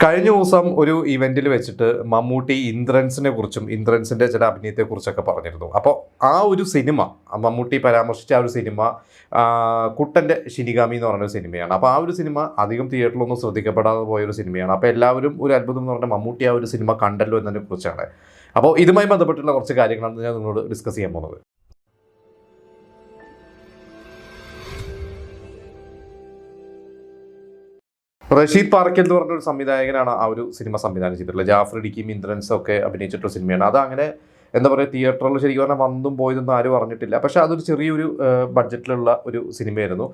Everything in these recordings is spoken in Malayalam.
കഴിഞ്ഞ ദിവസം ഒരു ഇവന്റിൽ വെച്ചിട്ട് മമ്മൂട്ടി ഇന്ദ്രൻസിനെ കുറിച്ചും ഇന്ദ്രൻസിന്റെ ചില അഭിനയത്തെക്കുറിച്ചൊക്കെ പറഞ്ഞിരുന്നു. അപ്പോൾ ആ ഒരു സിനിമ മമ്മൂട്ടി പരാമർശിച്ച ആ ഒരു സിനിമ കുട്ടൻ്റെ ശിനിഗാമി എന്ന് പറഞ്ഞൊരു സിനിമയാണ്. അപ്പോൾ ആ ഒരു സിനിമ അധികം തിയേറ്ററിലൊന്നും ശ്രദ്ധിക്കപ്പെടാതെ പോയൊരു സിനിമയാണ്. അപ്പോൾ എല്ലാവരും ഒരു അത്ഭുതം എന്ന് പറഞ്ഞാൽ മമ്മൂട്ടി ആ ഒരു സിനിമ കണ്ടല്ലോ എന്നതിനെ കുറിച്ചാണ്. അപ്പോൾ ഇതുമായി ബന്ധപ്പെട്ടുള്ള കുറച്ച് കാര്യങ്ങളാണ് ഞാൻ നിങ്ങളോട് ഡിസ്കസ് ചെയ്യാൻ പോകുന്നത്. റഷീദ് പാറക്കൽ എന്ന് പറഞ്ഞൊരു സംവിധായകനാണ് ആ ഒരു സിനിമ സംവിധാനം ചെയ്തിട്ടുള്ളത്. ജാഫർ ഇടുക്കിയും ഇന്ദ്രൻസും ഒക്കെ അഭിനയിച്ചിട്ടൊരു സിനിമയാണ്. അത് അങ്ങനെ എന്താ പറയുക, തിയേറ്ററിൽ ശരിക്കും പറഞ്ഞാൽ വന്നും പോയതൊന്നും ആരും അറിഞ്ഞിട്ടില്ല. പക്ഷേ അതൊരു ചെറിയൊരു ബഡ്ജറ്റിലുള്ള ഒരു സിനിമയായിരുന്നു.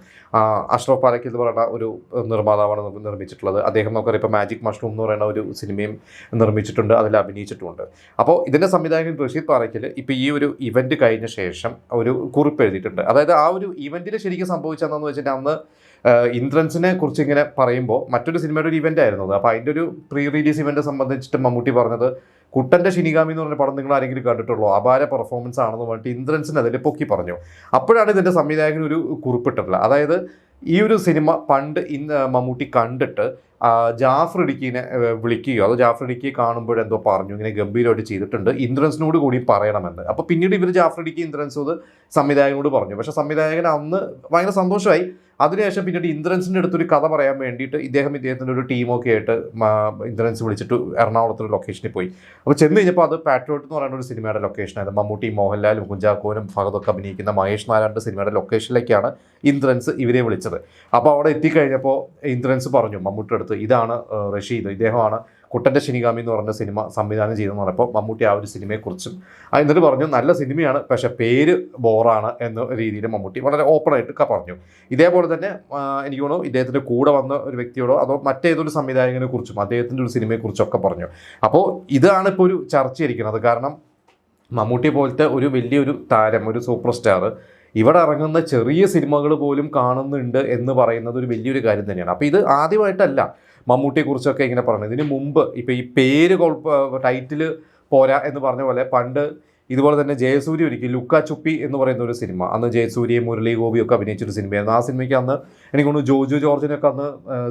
അഷ്റഫ് പാലക്കൽ എന്ന് പറയുന്ന ഒരു നിർമ്മാതാവാണ് നിർമ്മിച്ചിട്ടുള്ളത്. അദ്ദേഹം നമുക്കറിയാം ഇപ്പോൾ മാജിക് മഷ്റൂം എന്ന് പറയുന്ന ഒരു സിനിമയും നിർമ്മിച്ചിട്ടുണ്ട്, അതിൽ അഭിനയിച്ചിട്ടുമുണ്ട്. അപ്പോൾ ഇതിൻ്റെ സംവിധായകൻ റഷീദ് പാറക്കൽ ഇപ്പോൾ ഈ ഒരു ഇവൻറ്റ് കഴിഞ്ഞ ശേഷം ഒരു കുറിപ്പ് എഴുതിയിട്ടുണ്ട്. അതായത് ആ ഒരു ഇവൻറ്റിൽ ശരിക്കും സംഭവിച്ചതെന്ന് വെച്ചിട്ട് അന്ന് ഇന്ദ്രൻസിനെ കുറിച്ച് ഇങ്ങനെ പറയുമ്പോൾ മറ്റൊരു സിനിമയുടെ ഒരു ഇവൻ്റ് ആയിരുന്നു. അപ്പോൾ അതിൻ്റെ ഒരു പ്രീ റിലീസ് ഇവൻ്റ് സംബന്ധിച്ചിട്ട് മമ്മൂട്ടി പറഞ്ഞത്, കുട്ടൻ്റെ ശിനിഗാമി എന്ന് പറഞ്ഞ പടം നിങ്ങൾ ആരെങ്കിലും കണ്ടിട്ടുള്ളൂ, അപാര പെർഫോമൻസ് ആണെന്ന് പറഞ്ഞിട്ട് ഇന്ദ്രൻസിന് അതിൽ പൊക്കി പറഞ്ഞു. അപ്പോഴാണ് ഇതിൻ്റെ സംവിധായകൻ ഒരു കുറിപ്പിട്ടിട്ടുള്ളത്. അതായത് ഈ ഒരു സിനിമ പണ്ട് മമ്മൂട്ടി കണ്ടിട്ട് ജാഫർ ഇടുക്കിനെ വിളിക്കുകയോ അതോ ജാഫർ ഇടുക്കിയെ കാണുമ്പോഴെന്തോ പറഞ്ഞു, ഇങ്ങനെ ഗംഭീരമായിട്ട് ചെയ്തിട്ടുണ്ട്, ഇന്ദ്രൻസിനോട് കൂടി പറയണമെന്ന്. അപ്പോൾ പിന്നീട് ഇവർ ജാഫർ ഇടുക്കി ഇന്ദ്രൻസും അത് സംവിധായകനോട് പറഞ്ഞു. പക്ഷേ സംവിധായകൻ അന്ന് ഭയങ്കര സന്തോഷമായി. അതിനുശേഷം പിന്നീട് ഇന്ദ്രൻസിൻ്റെ അടുത്തൊരു കഥ പറയാൻ വേണ്ടിയിട്ട് ഇദ്ദേഹത്തിൻ്റെ ഒരു ടീമൊക്കെ ആയിട്ട് ഇന്ദ്രൻസ് വിളിച്ചിട്ട് എറണാകുളത്തൊരു ലൊക്കേഷനിൽ പോയി. അപ്പോൾ ചെന്ന് കഴിഞ്ഞപ്പോൾ അത് പാട്രിയോട്ട് എന്ന് പറയുന്ന ഒരു സിനിമയുടെ ലൊക്കേഷനായിരുന്നു. മമ്മൂട്ടി, മോഹൻലാലും, കുഞ്ചാക്കോനും ഫഹദൊക്കെ അഭിനയിക്കുന്ന മഹേഷ് നാരായണൻ്റെ സിനിമയുടെ ലൊക്കേഷനിലേക്കാണ് ഇന്ദ്രൻസ് ഇവരെ വിളിച്ചത്. അപ്പോൾ അവിടെ എത്തിക്കഴിഞ്ഞപ്പോൾ ഇന്ദ്രൻസ് പറഞ്ഞു മമ്മൂട്ടിയുടെ അടുത്ത്, ഇതാണ് റഷീദ്, ഇദ്ദേഹമാണ് കുട്ടൻ്റെ ശിനിഗാമി എന്ന് പറഞ്ഞ സിനിമ സംവിധാനം ചെയ്തെന്ന് പറഞ്ഞപ്പോൾ മമ്മൂട്ടി ആ ഒരു സിനിമയെക്കുറിച്ചും എന്നിട്ട് പറഞ്ഞു, നല്ല സിനിമയാണ് പക്ഷേ പേര് ബോറാണ് എന്ന രീതിയിൽ മമ്മൂട്ടി വളരെ ഓപ്പണായിട്ട് പറഞ്ഞു. ഇതേപോലെ തന്നെ എനിക്ക് തോന്നുന്നു ഇദ്ദേഹത്തിൻ്റെ കൂടെ വന്ന ഒരു വ്യക്തിയോടോ അതോ മറ്റേതൊരു സംവിധായകനെ കുറിച്ചും അദ്ദേഹത്തിൻ്റെ ഒരു സിനിമയെക്കുറിച്ചൊക്കെ പറഞ്ഞു. അപ്പോൾ ഇതാണ് ഇപ്പോൾ ഒരു ചർച്ചയിരിക്കുന്നത്. കാരണം മമ്മൂട്ടി പോലത്തെ ഒരു വലിയൊരു താരം, ഒരു സൂപ്പർ സ്റ്റാർ ഇവിടെ ഇറങ്ങുന്ന ചെറിയ സിനിമകൾ പോലും കാണുന്നുണ്ട് എന്ന് പറയുന്നത് ഒരു വലിയൊരു കാര്യം തന്നെയാണ്. അപ്പോൾ ഇത് ആദ്യമായിട്ടല്ല മമ്മൂട്ടിയെക്കുറിച്ചൊക്കെ ഇങ്ങനെ പറഞ്ഞത്. ഇതിന് മുമ്പ് ഇപ്പോൾ ഈ പേര് ടൈറ്റിൽ പോരാ എന്ന് പറഞ്ഞ പോലെ പണ്ട് ഇതുപോലെ തന്നെ ജയസൂര്യ ഒരിക്കൽ ലുക്ക ചുപ്പി എന്ന് പറയുന്ന ഒരു സിനിമ, അന്ന് ജയസൂര്യയും മുരളി ഗോപിയൊക്കെ അഭിനയിച്ചൊരു സിനിമയായിരുന്നു. ആ സിനിമയ്ക്ക് അന്ന് എനിക്ക് തോന്നുന്നു ജോജു ജോർജിനൊക്കെ അന്ന്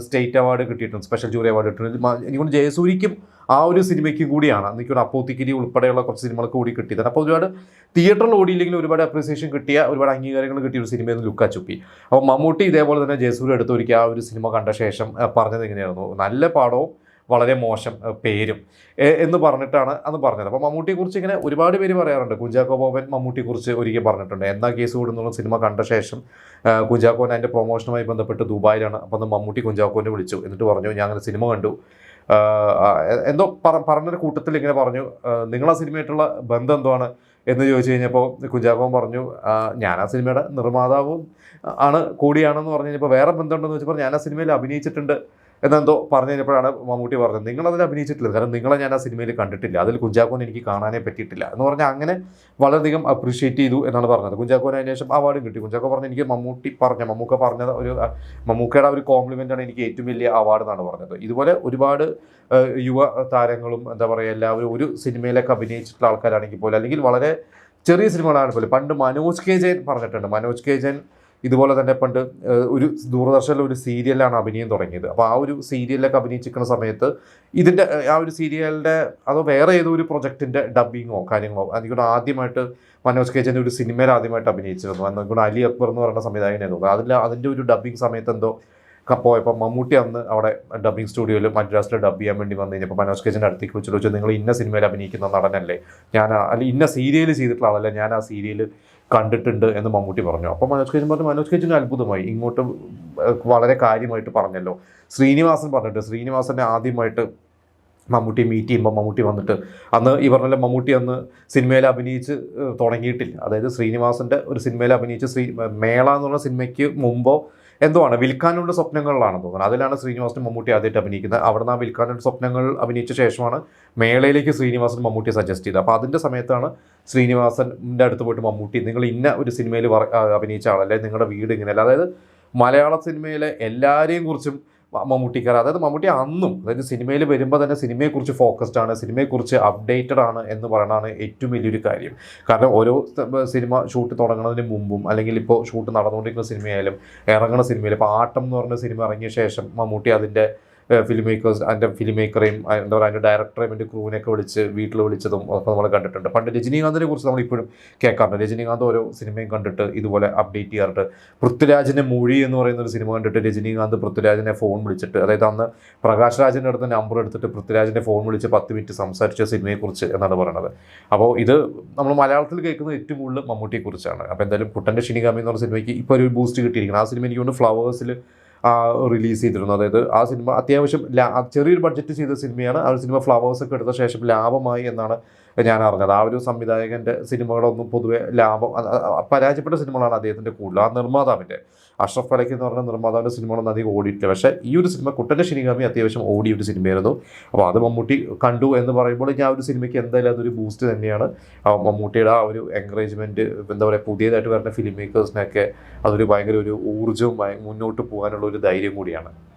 സ്റ്റേറ്റ് അവാർഡ് കിട്ടിയിട്ടുണ്ട്, സ്പെഷ്യൽ ജൂറി അവാർഡ് കിട്ടിയിട്ടുണ്ട്. എനിക്ക് തോന്നുന്നു ജയസൂര്യയ്ക്കും ആ ഒരു സിനിമയ്ക്കും കൂടിയാണ് എനിക്ക് അപ്പോത്തിക്കിരി ഉൾപ്പെടെയുള്ള കുറച്ച് സിനിമകൾക്ക് കൂടി കിട്ടിയത്. അപ്പോൾ ഒരുപാട് തിയേറ്ററിൽ ഓടിയില്ലെങ്കിലും ഒരുപാട് അപ്രീസിയേഷൻ കിട്ടിയ, ഒരുപാട് അംഗീകാരങ്ങൾ കിട്ടിയ ഒരു സിനിമയായിരുന്നു ലുക്ക ചുപ്പി. അപ്പോൾ മമ്മൂട്ടി ഇതേപോലെ തന്നെ ജയസൂര്യ എടുത്തൊരിക്കൽ ആ ഒരു സിനിമ കണ്ട ശേഷം പറഞ്ഞത് എങ്ങനെയായിരുന്നു, നല്ല പാടവും വളരെ മോശം പേരും എന്ന് പറഞ്ഞിട്ടാണ് അന്ന് പറഞ്ഞത്. അപ്പോൾ മമ്മൂട്ടിയെക്കുറിച്ച് ഇങ്ങനെ ഒരുപാട് പേര് പറയാറുണ്ട്. കുഞ്ചാക്കോ ബോബൻ മമ്മൂട്ടിയെക്കുറിച്ച് ഒരിക്കൽ പറഞ്ഞിട്ടുണ്ട്. എന്നാ കേസ് കൂടുന്നുള്ള സിനിമ കണ്ട ശേഷം കുഞ്ചാക്കോൻ അതിൻ്റെ പ്രൊമോഷനുമായി ബന്ധപ്പെട്ട് ദുബായിലാണ്. അപ്പോൾ അന്ന് മമ്മൂട്ടി കുഞ്ചാക്കോനെ വിളിച്ചു, എന്നിട്ട് പറഞ്ഞു, ഞാൻ അങ്ങനെ സിനിമ കണ്ടു, എന്തോ പറഞ്ഞൊരു കൂട്ടത്തിൽ ഇങ്ങനെ പറഞ്ഞു, നിങ്ങളാ സിനിമയായിട്ടുള്ള ബന്ധം എന്താണ് എന്ന് ചോദിച്ചു കഴിഞ്ഞപ്പോൾ കുഞ്ചാക്കോൻ പറഞ്ഞു, ഞാൻ ആ സിനിമയുടെ നിർമ്മാതാവും കൂടിയാണെന്ന് പറഞ്ഞു കഴിഞ്ഞപ്പോൾ വേറെ ബന്ധമുണ്ടെന്ന് വെച്ചപ്പോൾ ഞാൻ ആ സിനിമയിൽ അഭിനയിച്ചിട്ടുണ്ട് എന്നെന്തോ പറഞ്ഞു കഴിഞ്ഞപ്പോഴാണ് മമ്മൂട്ടി പറഞ്ഞത്, നിങ്ങളതിൽ അഭിനയിച്ചിട്ടില്ല, കാരണം നിങ്ങളെ ഞാൻ ആ സിനിമയിൽ കണ്ടിട്ടില്ല, അതിൽ കുഞ്ചാക്കോൻ എനിക്ക് കാണാനേ പറ്റിയിട്ടില്ല എന്ന് പറഞ്ഞാൽ അങ്ങനെ വളരെയധികം അപ്രീഷിയേറ്റ് ചെയ്തു എന്നാണ് പറഞ്ഞത്. കുഞ്ചാക്കോന് അതിന് ശേഷം അവാർഡും കിട്ടി. കുഞ്ചാക്കോ പറഞ്ഞത്, എനിക്ക് മമ്മൂക്ക പറഞ്ഞത് മമ്മൂക്കയുടെ ഒരു കോംപ്ലിമെൻ്റാണ് എനിക്ക് ഏറ്റവും വലിയ അവാർഡ് എന്നാണ് പറഞ്ഞത്. ഇതുപോലെ ഒരുപാട് യുവ താരങ്ങളും എന്താ പറയുക, എല്ലാവരും ഒരു സിനിമയിലൊക്കെ അഭിനയിച്ചിട്ടുള്ള ആൾക്കാരാണെങ്കിൽ പോലും, അല്ലെങ്കിൽ വളരെ ചെറിയ സിനിമകളാണ് പോലും. പണ്ട് മനോജ് കെ ജയൻ പറഞ്ഞിട്ടുണ്ട്. മനോജ് കെ ജയൻ ഇതുപോലെ തന്നെ പണ്ട് ഒരു ദൂരദർശനിലെ ഒരു സീരിയലിലാണ് അഭിനയം തുടങ്ങിയത്. അപ്പോൾ ആ ഒരു സീരിയലിലൊക്കെ അഭിനയിച്ചിരിക്കുന്ന സമയത്ത് ഇതിൻ്റെ ആ ഒരു സീരിയലിൻ്റെ അതോ വേറെ ഏതോ ഒരു പ്രൊജക്റ്റിൻ്റെ ഡബ്ബിങ്ങോ കാര്യങ്ങളോ എനിക്കൊണ്ട് ആദ്യമായിട്ട് മനോജ് കെ ജയൻ്റെ ഒരു സിനിമയിൽ ആദ്യമായിട്ട് അഭിനയിച്ചിരുന്നു. എനിക്കൊണ്ട് അലി അക്ബർ എന്ന് പറയുന്ന സംവിധായകനായിരുന്നു. അതിൻ്റെ ഒരു ഡബ്ബിങ് സമയത്ത് എന്തോ പോയപ്പോൾ മമ്മൂട്ടി അന്ന് അവിടെ ഡബ്ബിങ് സ്റ്റുഡിയോയിൽ മദ്രാസിൽ ഡബ് ചെയ്യാൻ വേണ്ടി വന്നു കഴിഞ്ഞപ്പോൾ മനോജ് കെ ജയൻ്റെ അടുത്തേക്ക് വെച്ചിട്ട് ചോദിച്ചു, നിങ്ങൾ ഇന്ന സിനിമയിൽ അഭിനയിക്കുന്ന നടനല്ലേ, അല്ലെങ്കിൽ ഇന്ന സീരിയൽ ചെയ്തിട്ടുള്ള ആളല്ലേ, ഞാൻ ആ സീരിയൽ കണ്ടിട്ടുണ്ട് എന്ന് മമ്മൂട്ടി പറഞ്ഞു. അപ്പോൾ മനോജ് കെ ജയൻ പറഞ്ഞു, മനോജ് കെ ജയന് അത്ഭുതമായി, ഇങ്ങോട്ട് വളരെ കാര്യമായിട്ട് പറഞ്ഞല്ലോ. ശ്രീനിവാസൻ പറഞ്ഞിട്ട്, ശ്രീനിവാസനെ ആദ്യമായിട്ട് മമ്മൂട്ടി മീറ്റ് ചെയ്യുമ്പോൾ മമ്മൂട്ടി വന്നിട്ട് അന്ന് ഈ പറഞ്ഞ മമ്മൂട്ടി അന്ന് സിനിമയിൽ അഭിനയിച്ച് തുടങ്ങിയിട്ടില്ല. അതായത് ശ്രീനിവാസൻ്റെ ഒരു സിനിമയിൽ അഭിനയിച്ച് മേള എന്ന് പറഞ്ഞ സിനിമയ്ക്ക് മുമ്പോ എന്തോ ആണ്, വിൽക്കാനുള്ള സ്വപ്നങ്ങളിലാണെന്ന് തോന്നുന്നത്. അതിലാണ് ശ്രീനിവാസൻ മമ്മൂട്ടി ആദ്യമായിട്ട് അഭിനയിക്കുന്നത്. അവിടെ നിന്ന് ആ വിൽക്കാനുള്ള സ്വപ്നങ്ങൾ അഭിനയിച്ച ശേഷമാണ് മേളയിലേക്ക് ശ്രീനിവാസൻ മമ്മൂട്ടിയെ സജസ്റ്റ് ചെയ്തത്. അപ്പോൾ അതിൻ്റെ സമയത്താണ് ശ്രീനിവാസൻ്റെ അടുത്ത് പോയിട്ട് മമ്മൂട്ടി, നിങ്ങൾ ഇന്ന ഒരു സിനിമയിൽ അഭിനയിച്ച ആളല്ലേ, നിങ്ങളുടെ വീട് ഇങ്ങനെയല്ല. അതായത് മലയാള സിനിമയിലെ എല്ലാവരെയും കുറിച്ചും മമ്മൂട്ടിക്കാർ, അതായത് മമ്മൂട്ടി അന്നും, അതായത് സിനിമയിൽ വരുമ്പോൾ തന്നെ സിനിമയെക്കുറിച്ച് ഫോക്കസ്ഡ് ആണ്, സിനിമയെക്കുറിച്ച് അപ്ഡേറ്റഡ് ആണ് എന്ന് പറയുന്നതാണ് ഏറ്റവും വലിയൊരു കാര്യം. കാരണം ഓരോ സിനിമ ഷൂട്ട് തുടങ്ങുന്നതിന് മുമ്പും, അല്ലെങ്കിൽ ഇപ്പോൾ ഷൂട്ട് നടന്നുകൊണ്ടിരിക്കുന്ന സിനിമയായാലും ഇറങ്ങുന്ന സിനിമയിൽ, ഇപ്പോൾ ആട്ടം എന്ന് പറഞ്ഞ സിനിമ ഇറങ്ങിയ ശേഷം മമ്മൂട്ടി അതിൻ്റെ ഫിലിം മേക്കേഴ്സ്, അതിൻ്റെ ഫിലിം മേക്കറേയും എന്താ പറയുക അതിൻ്റെ ഡയറക്ടറേയും അതിൻ്റെ ക്രൂവിനെയൊക്കെ വിളിച്ച് വീട്ടിൽ വിളിച്ചതും ഒക്കെ നമ്മൾ കണ്ടിട്ടുണ്ട്. പണ്ട് രജനീകാന്തിനെ കുറിച്ച് നമ്മളിപ്പോഴും കേൾക്കാറുണ്ട്. രജനീകാന്ത് ഓരോ സിനിമയും കണ്ടിട്ട് ഇതുപോലെ അപ്ഡേറ്റ് ചെയ്യാറുണ്ട്. പൃഥ്വിരാജിൻ്റെ മൊഴി എന്ന് പറയുന്ന ഒരു സിനിമ കണ്ടിട്ട് രജനീകാന്ത് പൃഥ്വിരാജിനെ ഫോൺ വിളിച്ചിട്ട്, അതായത് അന്ന് പ്രകാശ് രാജിൻ്റെ അടുത്ത് നമ്പർ എടുത്തിട്ട് പൃഥ്വിരാജിൻ്റെ ഫോൺ വിളിച്ച് 10 മിനിറ്റ് സംസാരിച്ച സിനിമയെക്കുറിച്ച് എന്നാണ് പറയുന്നത്. അപ്പോൾ ഇത് നമ്മൾ മലയാളത്തിൽ കേൾക്കുന്നത് ഏറ്റവും കൂടുതൽ മമ്മൂട്ടിയെക്കുറിച്ചാണ്. അപ്പോൾ എന്തായാലും കുട്ടൻ്റെ ഷിനിഗാമി എന്ന് പറഞ്ഞ സിനിമയ്ക്ക് ഇപ്പോൾ ഒരു ബൂസ്റ്റ് കിട്ടിയിരിക്കണം. ആ സിനിമ എനിക്ക് കൊണ്ട് ഫ്ലവേഴ്സിൽ റിലീസ് ചെയ്തിരുന്നു. അതായത് ആ സിനിമ അത്യാവശ്യം ചെറിയൊരു ബഡ്ജറ്റ് ചെയ്ത സിനിമയാണ്. ആ ഒരു സിനിമ ഫ്ലവേഴ്സൊക്കെ എടുത്ത ശേഷം ലാഭമായി എന്നാണ് ഞാൻ അറിഞ്ഞത്. ആ ഒരു സംവിധായകൻ്റെ സിനിമകളൊന്നും പൊതുവെ പരാജയപ്പെട്ട സിനിമകളാണ് അദ്ദേഹത്തിൻ്റെ കൂടുതൽ. ആ നിർമ്മാതാവിൻ്റെ അഷ്റഫ് ഫലക്ക് എന്ന് പറഞ്ഞ നിർമ്മാതാവിൻ്റെ സിനിമകളൊന്നും അധികം ഓടിയിട്ടില്ല. പക്ഷേ ഈ ഒരു സിനിമ കുട്ടൻ്റെ ഷിനിഗാമി അത്യാവശ്യം ഓടിയ ഒരു സിനിമയായിരുന്നു. അപ്പോൾ അത് മമ്മൂട്ടി കണ്ടു എന്ന് പറയുമ്പോൾ ഞാൻ ഒരു സിനിമയ്ക്ക് എന്തായാലും അതൊരു ബൂസ്റ്റ് തന്നെയാണ്. മമ്മൂട്ടിയുടെ ആ ഒരു എൻകറേജ്മെൻറ്റ്, എന്താ പറയുക, പുതിയതായിട്ട് വരുന്ന ഫിലിം മേക്കേഴ്സിനൊക്കെ അതൊരു ഭയങ്കര ഒരു ഊർജ്ജവും മുന്നോട്ട് പോകാനുള്ള ഒരു ധൈര്യം കൂടിയാണ്.